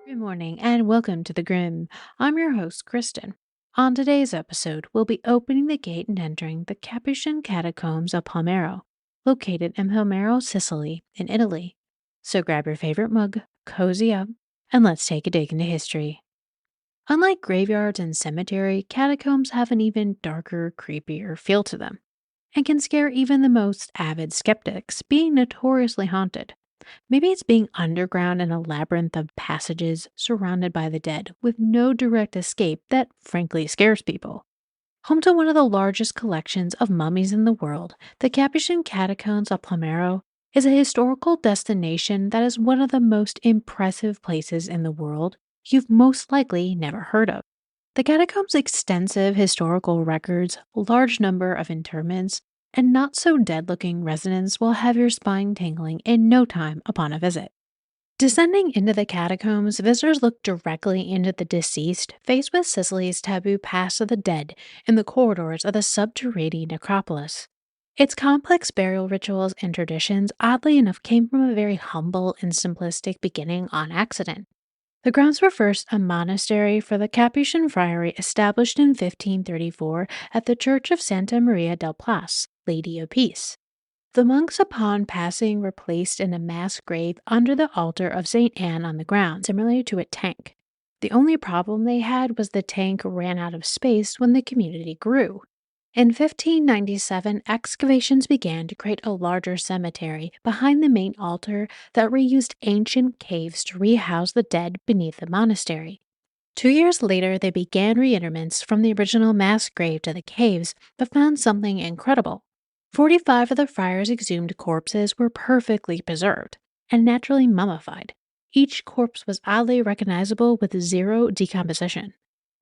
Good morning and welcome to the Grim. I'm your host, Kristen. On today's episode, we'll be opening the gate and entering the Capuchin Catacombs of Palermo, located in Palermo, Sicily, in Italy. So grab your favorite mug, cozy up, and let's take a dig into history. Unlike graveyards and cemetery, catacombs have an even darker, creepier feel to them, and can scare even the most avid skeptics, being notoriously haunted. Maybe it's being underground in a labyrinth of passages surrounded by the dead with no direct escape that frankly scares people. Home to one of the largest collections of mummies in the world, the Capuchin Catacombs of Palermo is a historical destination that is one of the most impressive places in the world you've most likely never heard of. The catacombs' extensive historical records, large number of interments, and not so dead looking residents will have your spine tingling in no time upon a visit. Descending into the catacombs, visitors look directly into the deceased, faced with Sicily's taboo past of the dead in the corridors of the subterranean necropolis. Its complex burial rituals and traditions, oddly enough, came from a very humble and simplistic beginning on accident. The grounds were first a monastery for the Capuchin Friary established in 1534 at the Church of Santa Maria del Place, Lady of Peace. The monks, upon passing, were placed in a mass grave under the altar of St. Anne on the ground, similar to a tank. The only problem they had was the tank ran out of space when the community grew. In 1597, excavations began to create a larger cemetery behind the main altar that reused ancient caves to rehouse the dead beneath the monastery. 2 years later, they began reinterments from the original mass grave to the caves, but found something incredible. 45 of the friars' exhumed corpses were perfectly preserved and naturally mummified. Each corpse was oddly recognizable with zero decomposition.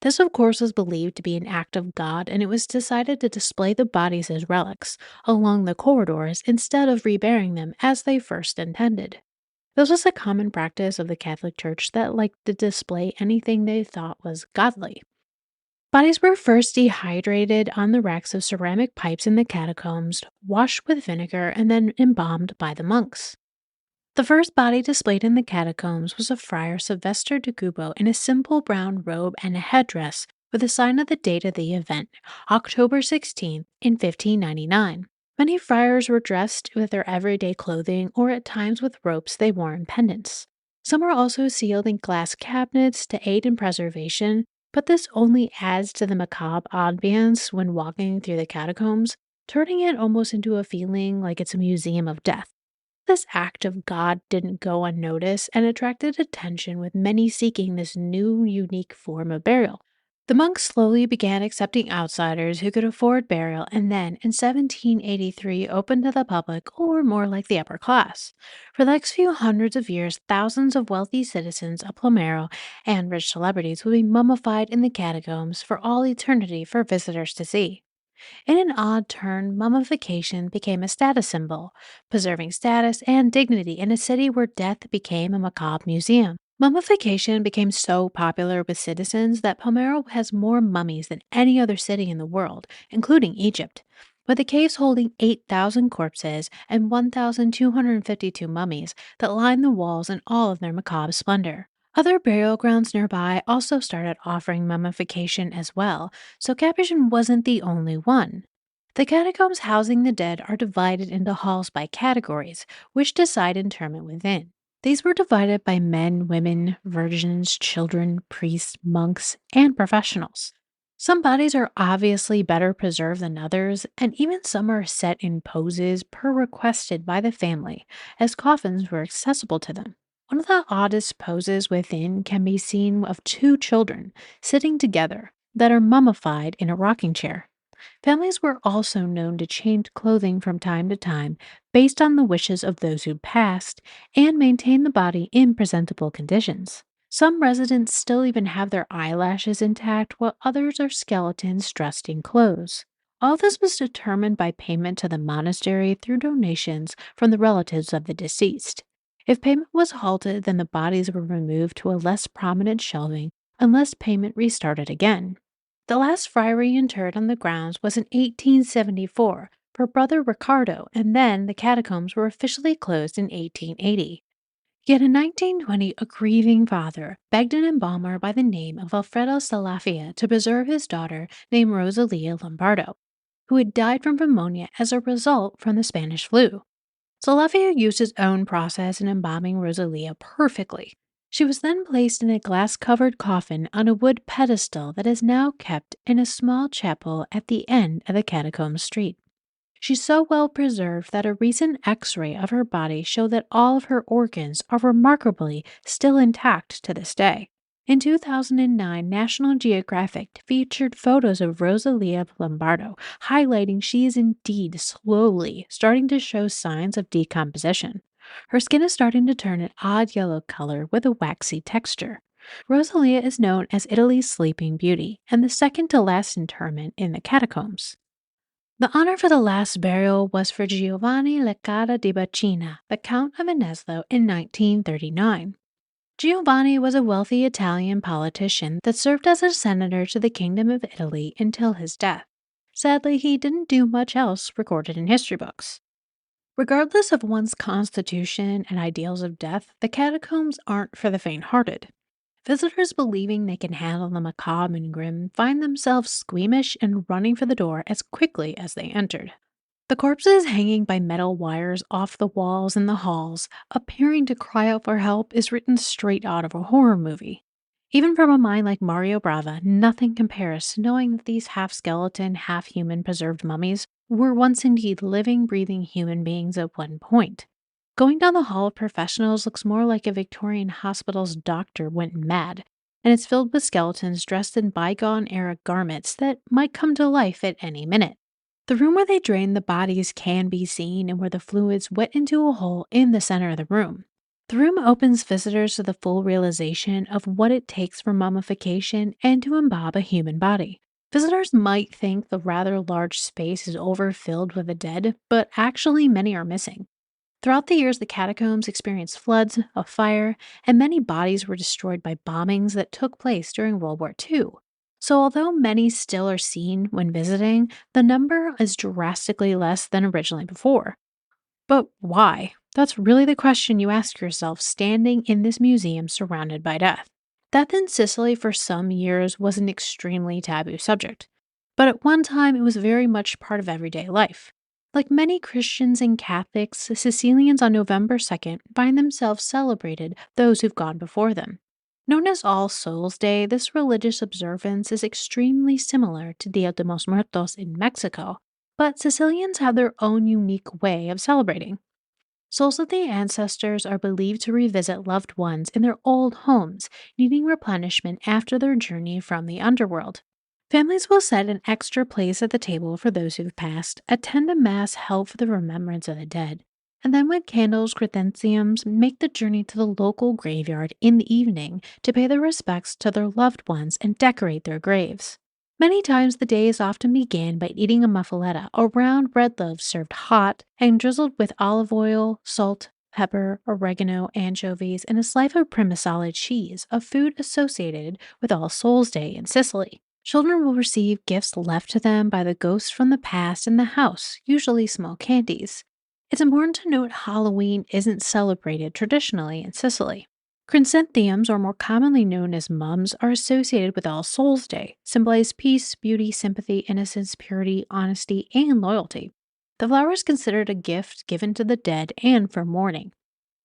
This, of course, was believed to be an act of God, and it was decided to display the bodies as relics along the corridors instead of reburying them as they first intended. This was a common practice of the Catholic Church that liked to display anything they thought was godly. Bodies were first dehydrated on the racks of ceramic pipes in the catacombs, washed with vinegar, and then embalmed by the monks. The first body displayed in the catacombs was of Friar Sylvester de Cubo in a simple brown robe and a headdress with a sign of the date of the event, October 16th in 1599. Many friars were dressed with their everyday clothing or at times with ropes they wore in pendants. Some were also sealed in glass cabinets to aid in preservation, but this only adds to the macabre ambiance when walking through the catacombs, turning it almost into a feeling like it's a museum of death. This act of God didn't go unnoticed and attracted attention, with many seeking this new, unique form of burial. The monks slowly began accepting outsiders who could afford burial and then, in 1783, opened to the public, or more like the upper class. For the next few hundreds of years, thousands of wealthy citizens of Palermo and rich celebrities would be mummified in the catacombs for all eternity for visitors to see. In an odd turn, mummification became a status symbol, preserving status and dignity in a city where death became a macabre museum. Mummification became so popular with citizens that Palermo has more mummies than any other city in the world, including Egypt, with the caves holding 8,000 corpses and 1,252 mummies that line the walls in all of their macabre splendor. Other burial grounds nearby also started offering mummification as well, so Capuchin wasn't the only one. The catacombs housing the dead are divided into halls by categories, which decide interment within. These were divided by men, women, virgins, children, priests, monks, and professionals. Some bodies are obviously better preserved than others, and even some are set in poses per requested by the family, as coffins were accessible to them. One of the oddest poses within can be seen of two children sitting together that are mummified in a rocking chair. Families were also known to change clothing from time to time based on the wishes of those who passed and maintain the body in presentable conditions. Some residents still even have their eyelashes intact, while others are skeletons dressed in clothes. All this was determined by payment to the monastery through donations from the relatives of the deceased. If payment was halted, then the bodies were removed to a less prominent shelving unless payment restarted again. The last friary interred on the grounds was in 1874 for Brother Ricardo, and then the catacombs were officially closed in 1880. Yet in 1920, a grieving father begged an embalmer by the name of Alfredo Salafia to preserve his daughter named Rosalia Lombardo, who had died from pneumonia as a result from the Spanish flu. Salafia used his own process in embalming Rosalia perfectly. She was then placed in a glass covered coffin on a wood pedestal that is now kept in a small chapel at the end of the Catacomb Street. She's so well preserved that a recent x ray of her body showed that all of her organs are remarkably still intact to this day. In 2009, National Geographic featured photos of Rosalia Lombardo, highlighting she is indeed slowly starting to show signs of decomposition. Her skin is starting to turn an odd yellow color with a waxy texture. Rosalia is known as Italy's Sleeping Beauty and the second to last interment in the catacombs. The honor for the last burial was for Giovanni Leccara di Bacina, the Count of Aneslo, in 1939. Giovanni was a wealthy Italian politician that served as a senator to the Kingdom of Italy until his death. Sadly, he didn't do much else recorded in history books. Regardless of one's constitution and ideals of death, the catacombs aren't for the faint-hearted. Visitors believing they can handle the macabre and grim find themselves squeamish and running for the door as quickly as they entered. The corpses hanging by metal wires off the walls in the halls, appearing to cry out for help, is written straight out of a horror movie. Even from a mind like Mario Brava, nothing compares to knowing that these half skeleton, half human preserved mummies were once indeed living, breathing human beings at one point. Going down the hall of professionals looks more like a Victorian hospital's doctor went mad, and it's filled with skeletons dressed in bygone era garments that might come to life at any minute. The room where they drain the bodies can be seen and where the fluids wet into a hole in the center of the room. The room opens visitors to the full realization of what it takes for mummification and to embalm a human body. Visitors might think the rather large space is overfilled with the dead, but actually many are missing. Throughout the years, the catacombs experienced floods, a fire, and many bodies were destroyed by bombings that took place during World War II. So, although many still are seen when visiting, the number is drastically less than originally before. But why? That's really the question you ask yourself standing in this museum surrounded by death. Death in Sicily for some years was an extremely taboo subject, but at one time it was very much part of everyday life. Like many Christians and Catholics, Sicilians on November 2nd find themselves celebrated those who've gone before them. Known as All Souls Day, this religious observance is extremely similar to Dia de los Muertos in Mexico, but Sicilians have their own unique way of celebrating. Souls of the ancestors are believed to revisit loved ones in their old homes, needing replenishment after their journey from the underworld. Families will set an extra place at the table for those who've passed, attend a mass held for the remembrance of the dead, and then with candles, chrysanthemums, make the journey to the local graveyard in the evening to pay their respects to their loved ones and decorate their graves. Many times the day is often began by eating a muffaletta, a round bread loaf served hot and drizzled with olive oil, salt, pepper, oregano, anchovies, and a slice of Primasale cheese, a food associated with All Souls Day in Sicily. Children will receive gifts left to them by the ghosts from the past in the house, usually small candies. It's important to note Halloween isn't celebrated traditionally in Sicily. Chrysanthemums, or more commonly known as mums, are associated with All Souls Day, symbolize peace, beauty, sympathy, innocence, purity, honesty, and loyalty. The flower is considered a gift given to the dead and for mourning.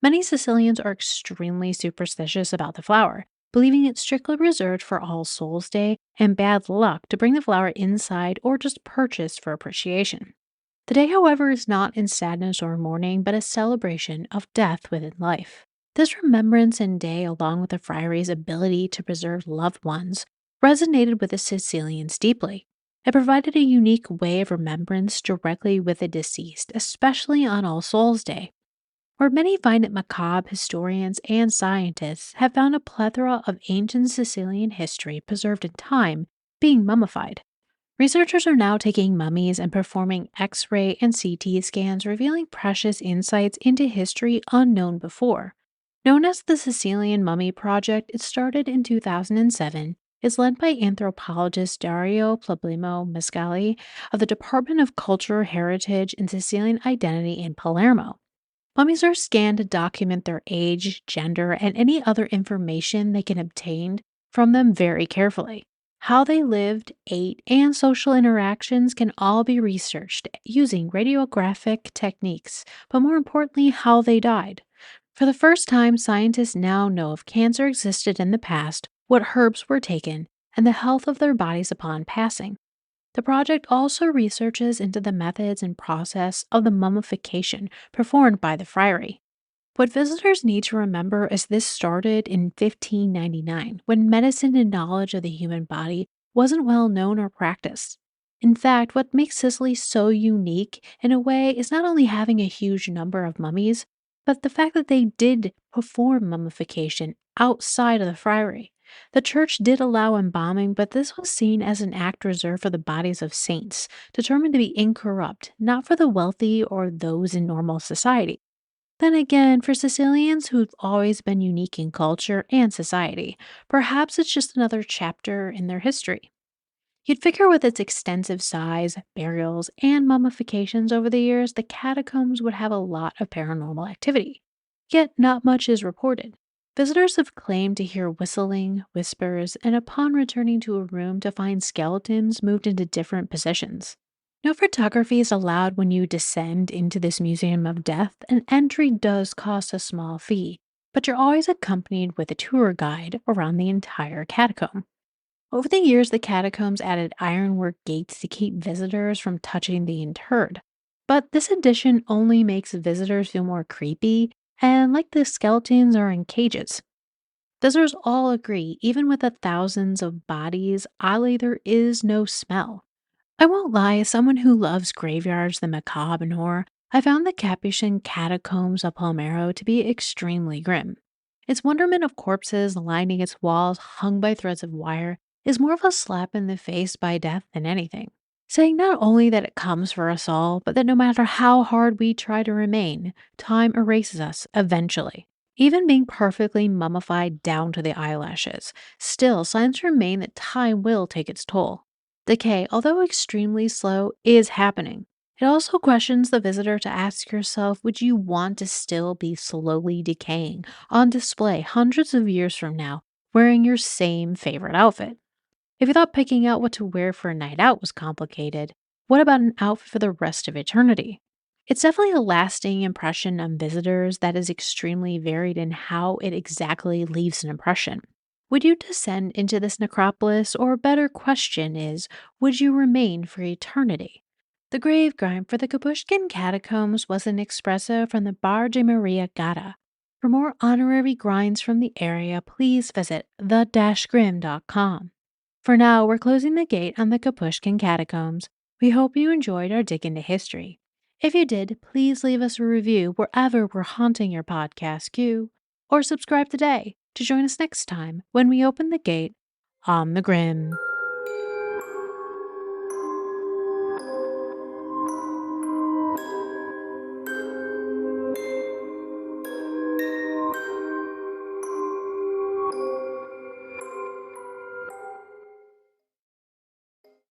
Many Sicilians are extremely superstitious about the flower, believing it's strictly reserved for All Souls Day and bad luck to bring the flower inside or just purchase for appreciation. The day, however, is not in sadness or mourning, but a celebration of death within life. This remembrance and day, along with the friary's ability to preserve loved ones, resonated with the Sicilians deeply. It provided a unique way of remembrance directly with the deceased, especially on All Souls Day. Where many find it macabre, historians and scientists have found a plethora of ancient Sicilian history preserved in time being mummified. Researchers are now taking mummies and performing X ray and CT scans, revealing precious insights into history unknown before. Known as the Sicilian Mummy Project, it started in 2007, is led by anthropologist Dario Problemo Mescali of the Department of Cultural Heritage and Sicilian Identity in Palermo. Mummies are scanned to document their age, gender, and any other information they can obtain from them very carefully. How they lived, ate, and social interactions can all be researched using radiographic techniques, but more importantly, how they died. For the first time, scientists now know if cancer existed in the past, what herbs were taken, and the health of their bodies upon passing. The project also researches into the methods and process of the mummification performed by the Friary. What visitors need to remember is this started in 1599, when medicine and knowledge of the human body wasn't well known or practiced. In fact, what makes Sicily so unique in a way is not only having a huge number of mummies, but the fact that they did perform mummification outside of the friary. The church did allow embalming, but this was seen as an act reserved for the bodies of saints, determined to be incorrupt, not for the wealthy or those in normal society. Then again, for Sicilians who've always been unique in culture and society, perhaps it's just another chapter in their history. You'd figure with its extensive size, burials, and mummifications over the years, the catacombs would have a lot of paranormal activity. Yet, not much is reported. Visitors have claimed to hear whistling, whispers, and upon returning to a room to find skeletons moved into different positions. No photography is allowed when you descend into this museum of death, and entry does cost a small fee, but you're always accompanied with a tour guide around the entire catacomb. Over the years, the catacombs added ironwork gates to keep visitors from touching the interred. But this addition only makes visitors feel more creepy and like the skeletons are in cages. Visitors all agree, even with the thousands of bodies, oddly, there is no smell. I won't lie, as someone who loves graveyards, the macabre, and horror, I found the Capuchin Catacombs of Palermo to be extremely grim. Its wonderment of corpses lining its walls, hung by threads of wire, is more of a slap in the face by death than anything, saying not only that it comes for us all, but that no matter how hard we try to remain, time erases us eventually. Even being perfectly mummified down to the eyelashes, still signs remain that time will take its toll. Decay, although extremely slow, is happening. It also questions the visitor to ask yourself, would you want to still be slowly decaying on display hundreds of years from now, wearing your same favorite outfit? If you thought picking out what to wear for a night out was complicated, what about an outfit for the rest of eternity? It's definitely a lasting impression on visitors that is extremely varied in how it exactly leaves an impression. Would you descend into this necropolis, or a better question is, would you remain for eternity? The grave grind for the Capuchin Catacombs was an espresso from the Bar de Maria Gata. For more honorary grinds from the area, please visit the-grim.com. For now, we're closing the gate on the Capuchin Catacombs. We hope you enjoyed our dig into history. If you did, please leave us a review wherever we're haunting your podcast queue, or subscribe today to join us next time when we open the gate on the Grim.